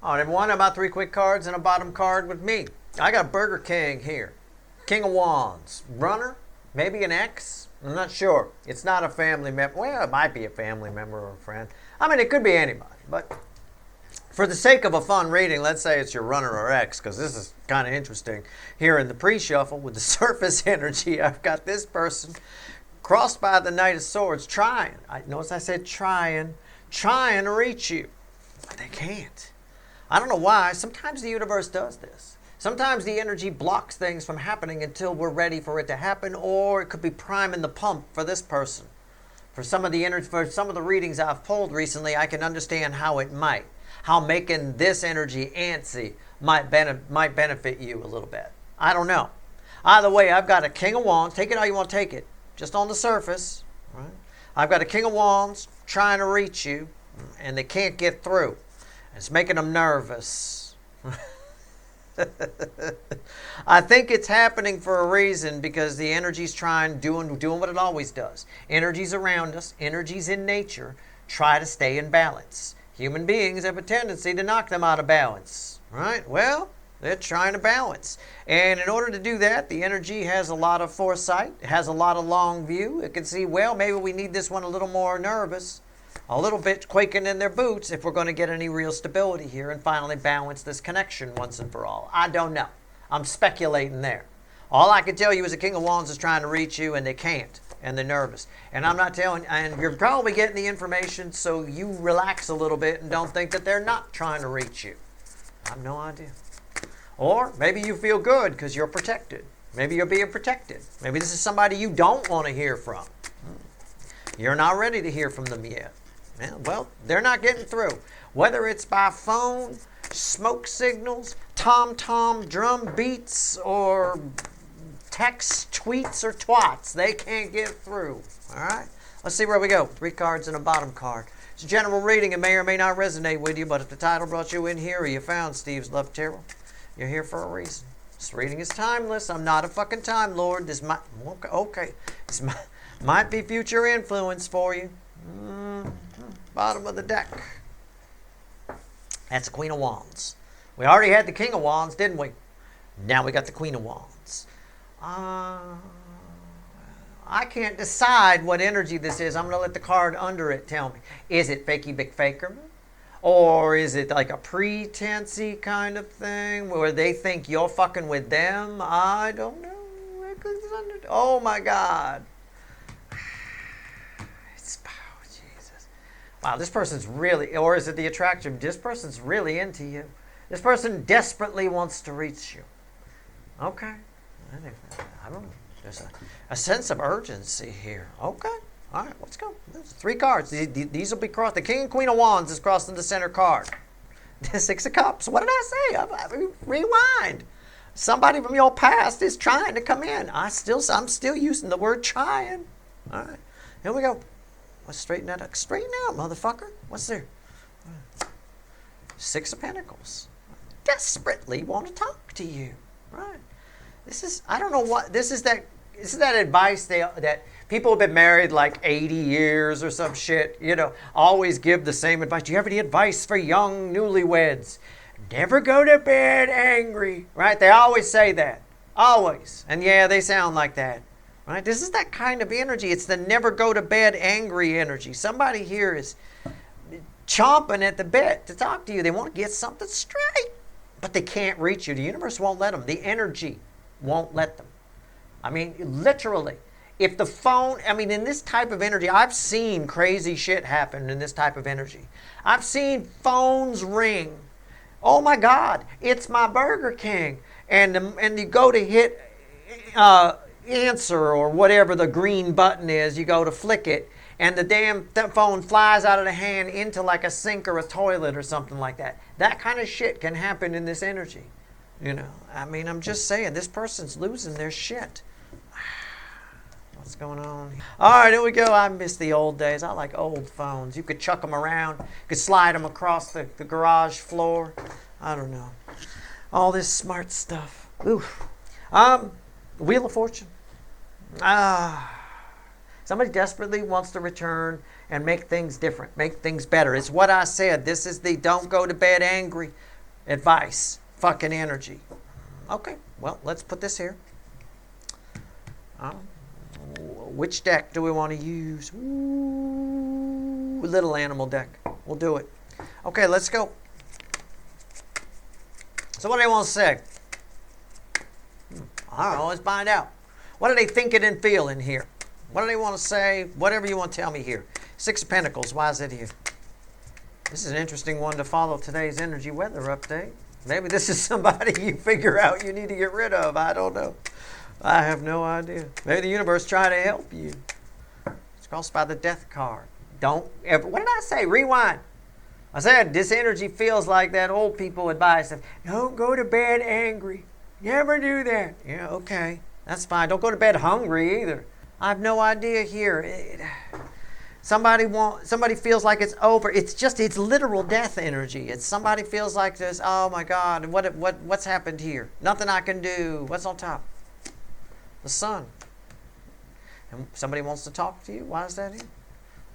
All right, everyone, how about 3 quick cards and a bottom card with me? I got Burger King here. King of Wands. Runner? Maybe an ex? I'm not sure. It's not a family member. Well, it might be a family member or a friend. I mean, it could be anybody. But for the sake of a fun reading, let's say it's your runner or ex, because this is kind of interesting. Here in the pre-shuffle with the surface energy, I've got this person crossed by the Knight of Swords trying. Notice I said trying to reach you. But they can't. I don't know why. Sometimes the universe does this. Sometimes the energy blocks things from happening until we're ready for it to happen, or it could be priming the pump for this person. For some of the readings I've pulled recently, I can understand how making this energy antsy might benefit you a little bit. I don't know. Either way, I've got a King of Wands. Take it how you want to take it. Just on the surface. Right? I've got a King of Wands trying to reach you, and they can't get through. It's making them nervous. I think it's happening for a reason, because the energy's doing what it always does. Energies around us, energies in nature, try to stay in balance. Human beings have a tendency to knock them out of balance, right? Well, they're trying to balance. And in order to do that, the energy has a lot of foresight, it has a lot of long view. It can see, well, maybe we need this one a little more nervous, a little bit quaking in their boots if we're going to get any real stability here and finally balance this connection once and for all. I don't know. I'm speculating there. All I can tell you is the King of Wands is trying to reach you, and they can't, and they're nervous. And I'm not telling, and you're probably getting the information, so you relax a little bit and don't think that they're not trying to reach you. I have no idea. Or maybe you feel good because you're protected. Maybe you're being protected. Maybe this is somebody you don't want to hear from. You're not ready to hear from them yet. Well, they're not getting through. Whether it's by phone, smoke signals, tom-tom drum beats, or text, tweets, or twats, they can't get through. All right? Let's see where we go. 3 cards and a bottom card. It's a general reading. It may or may not resonate with you, but if the title brought you in here or you found Steve's Love Tarot, you're here for a reason. This reading is timeless. I'm not a fucking Time Lord. This might, okay. This might be future influence for you. Bottom of the deck. That's the Queen of Wands. We already had the King of Wands, didn't we? Now we got the Queen of Wands. I can't decide what energy this is. I'm going to let the card under it tell me. Is it fakey big faker? Or is it like a pretense-y kind of thing where they think you're fucking with them? I don't know. Oh my God. Wow, this person's really, or is it the attraction? This person's really into you. This person desperately wants to reach you. Okay. I don't know. There's a sense of urgency here. Okay. All right, let's go. There's 3 cards. These will be crossed. The King and Queen of Wands is crossed in the center card. The 6 of Cups. What did I say? Rewind. Somebody from your past is trying to come in. I'm still using the word trying. All right. Here we go. Let's straighten that up. Straighten out, motherfucker. What's there? 6 of Pentacles. Desperately want to talk to you. Right. This is, I don't know what, this is that advice that people have been married like 80 years or some shit, always give the same advice. Do you have any advice for young newlyweds? Never go to bed angry. Right? They always say that. Always. And yeah, they sound like that. Right? This is that kind of energy. It's the never go to bed angry energy. Somebody here is chomping at the bit to talk to you. They want to get something straight, but they can't reach you. The universe won't let them. The energy won't let them. I mean, literally. If the phone, in this type of energy, I've seen crazy shit happen in this type of energy. I've seen phones ring. Oh my God, it's my Burger King. And you go to hit answer or whatever the green button is, you go to flick it, and the damn phone flies out of the hand into like a sink or a toilet or something like that. That kind of shit can happen in this energy. I'm just saying, this person's losing their shit. What's going on? All right, here we go. I miss the old days. I like old phones. You could chuck them around. You could slide them across the garage floor. I don't know. All this smart stuff. Ooh. Wheel of Fortune. Somebody desperately wants to return and make things different, make things better. It's what I said. This is the don't go to bed angry advice, fucking energy. Okay, well, let's put this here. Which deck do we want to use? Ooh, little animal deck. We'll do it. Okay, let's go. So what do they want to say? I don't know, let's find out. What are they thinking and feeling here? What do they want to say? Whatever you want to tell me here. Six of Pentacles, why is it here? This is an interesting one to follow today's energy weather update. Maybe this is somebody you figure out you need to get rid of. I don't know. I have no idea. Maybe the universe trying to help you. It's crossed by the death card. Don't ever, what did I say? Rewind. I said this energy feels like that old people advice of don't go to bed angry. Never do that. Yeah, okay. That's fine. Don't go to bed hungry either. I have no idea here. Somebody feels like it's over. It's literal death energy. It's somebody feels like this, oh my God, what's happened here? Nothing I can do. What's on top? The sun. And somebody wants to talk to you. Why is that here?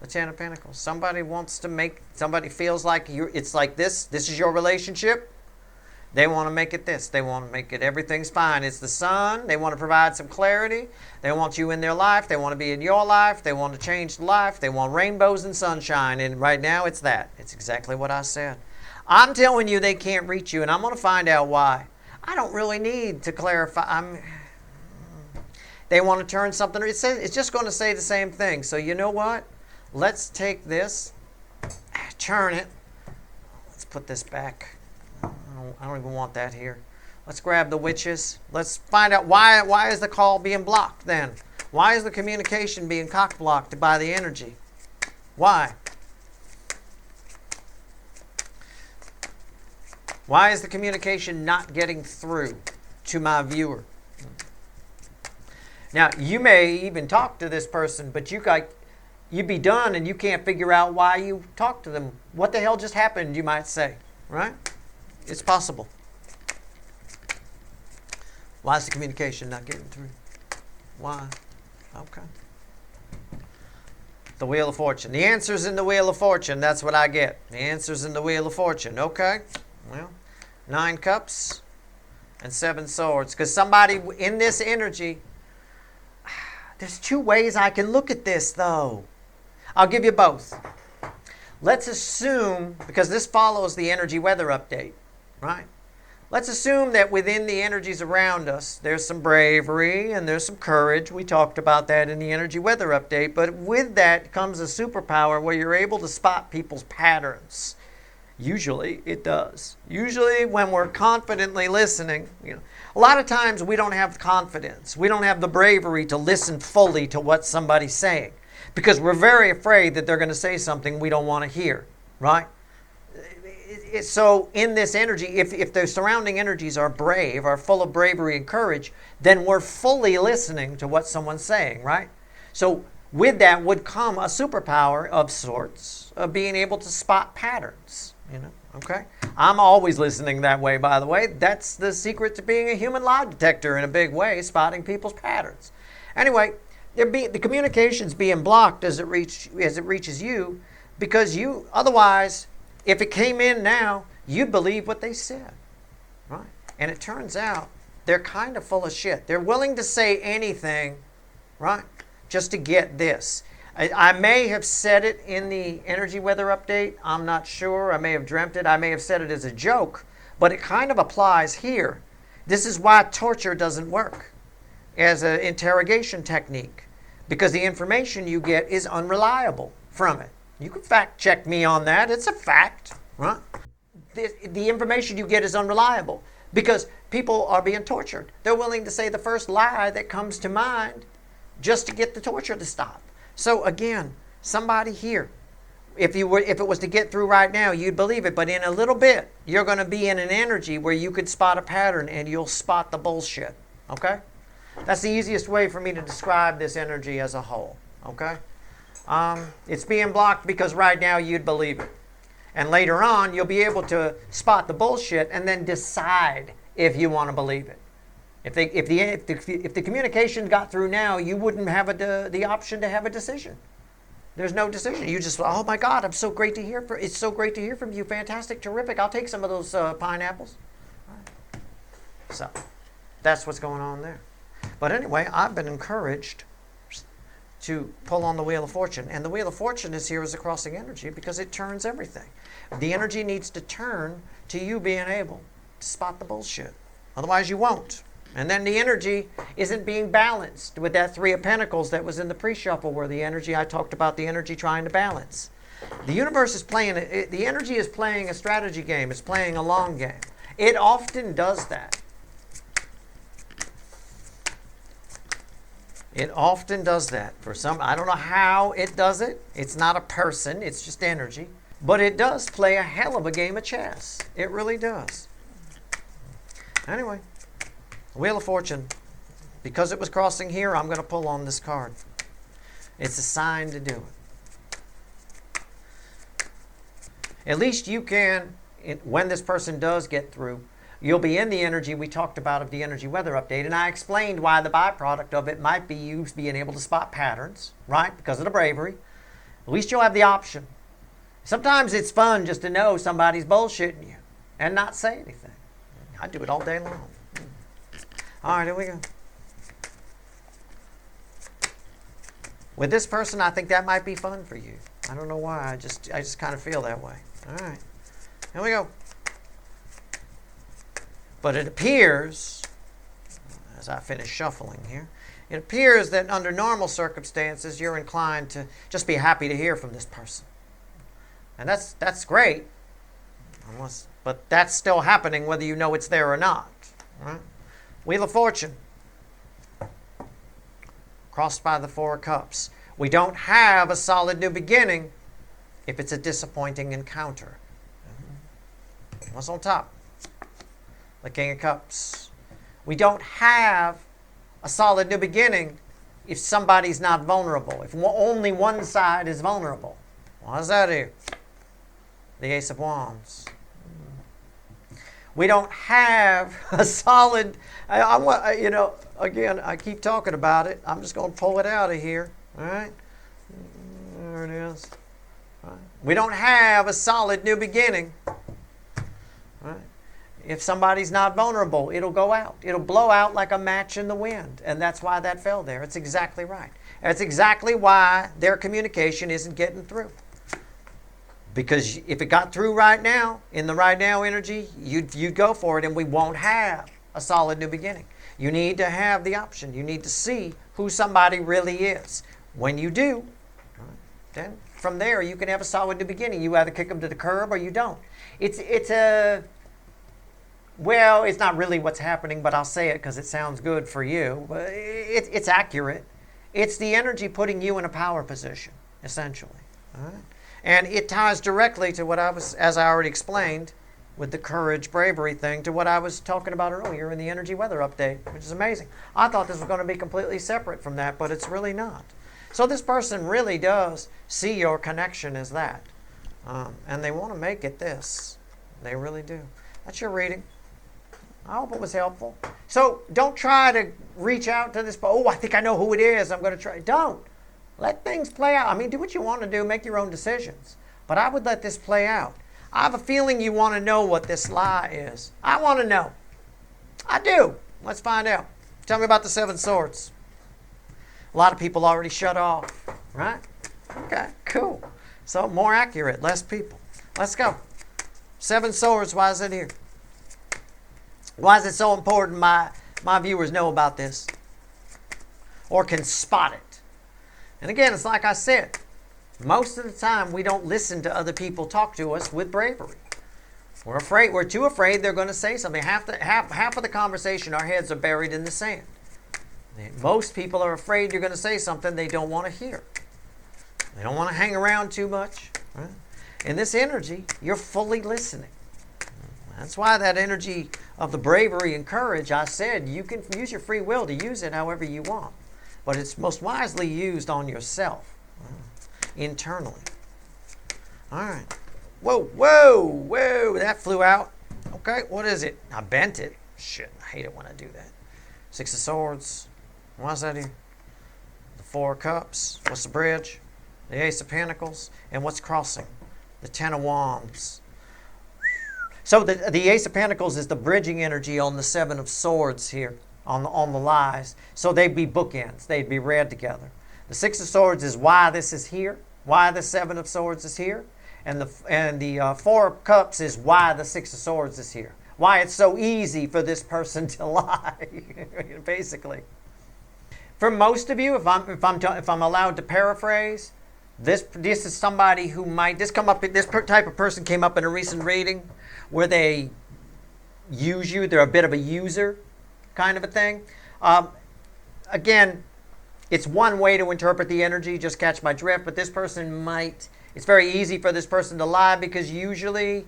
The Ten of Pentacles. Somebody feels like it's like this is your relationship. They want to make it this. They want to make it everything's fine. It's the sun. They want to provide some clarity. They want you in their life. They want to be in your life. They want to change life. They want rainbows and sunshine. And right now it's that. It's exactly what I said. I'm telling you they can't reach you, and I'm going to find out why. I don't really need to clarify. They want to turn something. It's just going to say the same thing. So you know what? Let's take this, turn it. Let's put this back. I don't even want that here. Let's grab the witches. Let's find out why is the call being blocked then? Why is the communication being cock-blocked by the energy? Why? Why is the communication not getting through to my viewer? Now, you may even talk to this person, but you'd be done and you can't figure out why you talked to them. What the hell just happened, you might say, right? It's possible. Why is the communication not getting through? Why? Okay. The Wheel of Fortune. The answer's in the Wheel of Fortune. That's what I get. The answer's in the Wheel of Fortune. Okay. Well, 9 Cups and 7 Swords. Because somebody in this energy, there's 2 ways I can look at this, though. I'll give you both. Let's assume, because this follows the energy weather update, right? Let's assume that within the energies around us, there's some bravery and there's some courage. We talked about that in the energy weather update. But with that comes a superpower where you're able to spot people's patterns. Usually it does. Usually when we're confidently listening, a lot of times we don't have confidence. We don't have the bravery to listen fully to what somebody's saying because we're very afraid that they're going to say something we don't want to hear, right? So in this energy, if the surrounding energies are brave, are full of bravery and courage, then we're fully listening to what someone's saying, right? So with that would come a superpower of sorts of being able to spot patterns, okay? I'm always listening that way, by the way. That's the secret to being a human lie detector in a big way, spotting people's patterns. Anyway, the communication's being blocked as it reaches you because otherwise, if it came in now, you'd believe what they said, right? And it turns out they're kind of full of shit. They're willing to say anything, right, just to get this. I may have said it in the energy weather update. I'm not sure. I may have dreamt it. I may have said it as a joke, but it kind of applies here. This is why torture doesn't work as an interrogation technique, because the information you get is unreliable from it. You can fact check me on that. It's a fact, right? The information you get is unreliable because people are being tortured. They're willing to say the first lie that comes to mind just to get the torture to stop. So again, somebody here, if it was to get through right now, you'd believe it. But in a little bit, you're going to be in an energy where you could spot a pattern and you'll spot the bullshit, okay? That's the easiest way for me to describe this energy as a whole, okay? It's being blocked because right now you'd believe it. And later on, you'll be able to spot the bullshit and then decide if you want to believe it. If the communication got through now, you wouldn't have the option to have a decision. There's no decision. You just, oh my God, it's so great to hear from you. Fantastic, terrific. I'll take some of those pineapples. Right. So that's what's going on there. But anyway, I've been encouraged to pull on the Wheel of Fortune. And the Wheel of Fortune is here as a crossing energy because it turns everything. The energy needs to turn to you being able to spot the bullshit. Otherwise you won't. And then the energy isn't being balanced with that Three of Pentacles that was in the pre-shuffle, where the energy, I talked about the energy trying to balance. The universe is playing, the energy is playing a strategy game. It's playing a long game. It often does that. It often does that. For some, I don't know how it does it. It's not a person. It's just energy. But it does play a hell of a game of chess. It really does. Anyway. Wheel of Fortune. Because it was crossing here, I'm going to pull on this card. It's a sign to do it. At least you can, when this person does get through, you'll be in the energy we talked about of the energy weather update. And I explained why the byproduct of it might be you being able to spot patterns, right? Because of the bravery. At least you'll have the option. Sometimes it's fun just to know somebody's bullshitting you and not say anything. I do it all day long. All right, here we go. With this person, I think that might be fun for you. I don't know why. I just kind of feel that way. All right, here we go. But it appears, as I finish shuffling here, it appears that under normal circumstances, you're inclined to just be happy to hear from this person, and that's great. But that's still happening whether you know it's there or not. Right? Wheel of Fortune, crossed by the Four of Cups. We don't have a solid new beginning if it's a disappointing encounter. What's on top? The King of Cups. We don't have a solid new beginning if somebody's not vulnerable, if only one side is vulnerable. What does that do? The Ace of Wands. We don't have a solid, again, I keep talking about it. I'm just going to pull it out of here. All right? There it is. All right. We don't have a solid new beginning. All right? If somebody's not vulnerable, it'll go out. It'll blow out like a match in the wind. And that's why that fell there. It's exactly right. That's exactly why their communication isn't getting through. Because if it got through right now, in the right now energy, you'd go for it, and we won't have a solid new beginning. You need to have the option. You need to see who somebody really is. When you do, then from there you can have a solid new beginning. You either kick them to the curb or you don't. It's not really what's happening, but I'll say it because it sounds good for you. It's accurate. It's the energy putting you in a power position, essentially. All right? And it ties directly to what as I already explained, with the courage, bravery thing, to what I was talking about earlier in the energy weather update, which is amazing. I thought this was going to be completely separate from that, but it's really not. So this person really does see your connection as that. And they want to make it this. They really do. That's your reading. I hope it was helpful. So don't try to reach out to this. Oh, I think I know who it is. I'm going to try. Don't. Let things play out. I mean, do what you want to do. Make your own decisions. But I would let this play out. I have a feeling you want to know what this lie is. I want to know. I do. Let's find out. Tell me about the Seven Swords. A lot of people already shut off, right? Okay, cool. So more accurate, less people. Let's go. Seven Swords, why is it here? Why is it so important my viewers know about this? Or can spot it? And again, it's like I said, most of the time we don't listen to other people talk to us with bravery. We're afraid. We're too afraid they're going to say something. Half of the conversation, our heads are buried in the sand. Most people are afraid you're going to say something they don't want to hear. They don't want to hang around too much. Right? In this energy, you're fully listening. That's why that energy of the bravery and courage, I said, you can use your free will to use it however you want. But it's most wisely used on yourself, internally. All right. Whoa, that flew out. Okay, what is it? I bent it. Shit, I hate it when I do that. Six of Swords. Why is that here? The Four of Cups. What's the bridge? The Ace of Pentacles. And what's crossing? The Ten of Wands. So the Ace of Pentacles is the bridging energy on the Seven of Swords here, on the lies. So they'd be bookends. They'd be read together. The Six of Swords is why this is here, why the Seven of Swords is here. And the Four of Cups is why the Six of Swords is here. Why it's so easy for this person to lie, basically. For most of you, if I'm allowed to paraphrase, this is somebody who might this type of person came up in a recent reading where they use you. They're a bit of a user, kind of a thing. Again, it's one way to interpret the energy. Just catch my drift. But this person might. It's very easy for this person to lie because usually,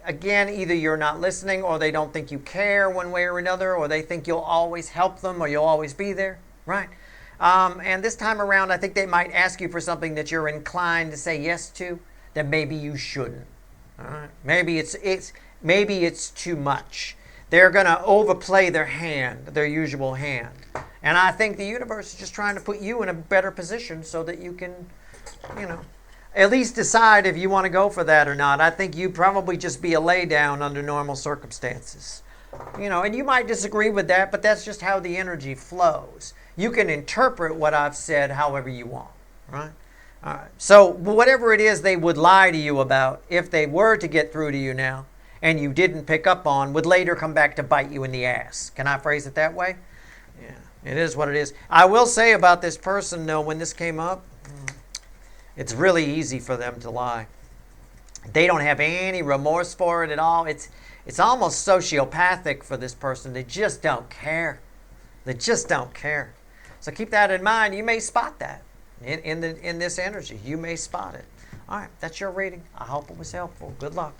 again, either you're not listening or they don't think you care one way or another, or they think you'll always help them or you'll always be there, right? And this time around, I think they might ask you for something that you're inclined to say yes to that maybe you shouldn't. All right? Maybe it's too much. They're going to overplay their hand, their usual hand. And I think the universe is just trying to put you in a better position so that you can, at least decide if you want to go for that or not. I think you'd probably just be a lay down under normal circumstances. And you might disagree with that, but that's just how the energy flows. You can interpret what I've said however you want, right? All right. So whatever it is they would lie to you about, if they were to get through to you now and you didn't pick up on, would later come back to bite you in the ass. Can I phrase it that way? Yeah, it is what it is. I will say about this person, though, when this came up, it's really easy for them to lie. They don't have any remorse for it at all. It's almost sociopathic for this person. They just don't care. They just don't care. So keep that in mind. You may spot that in this energy. You may spot it. All right, that's your reading. I hope it was helpful. Good luck.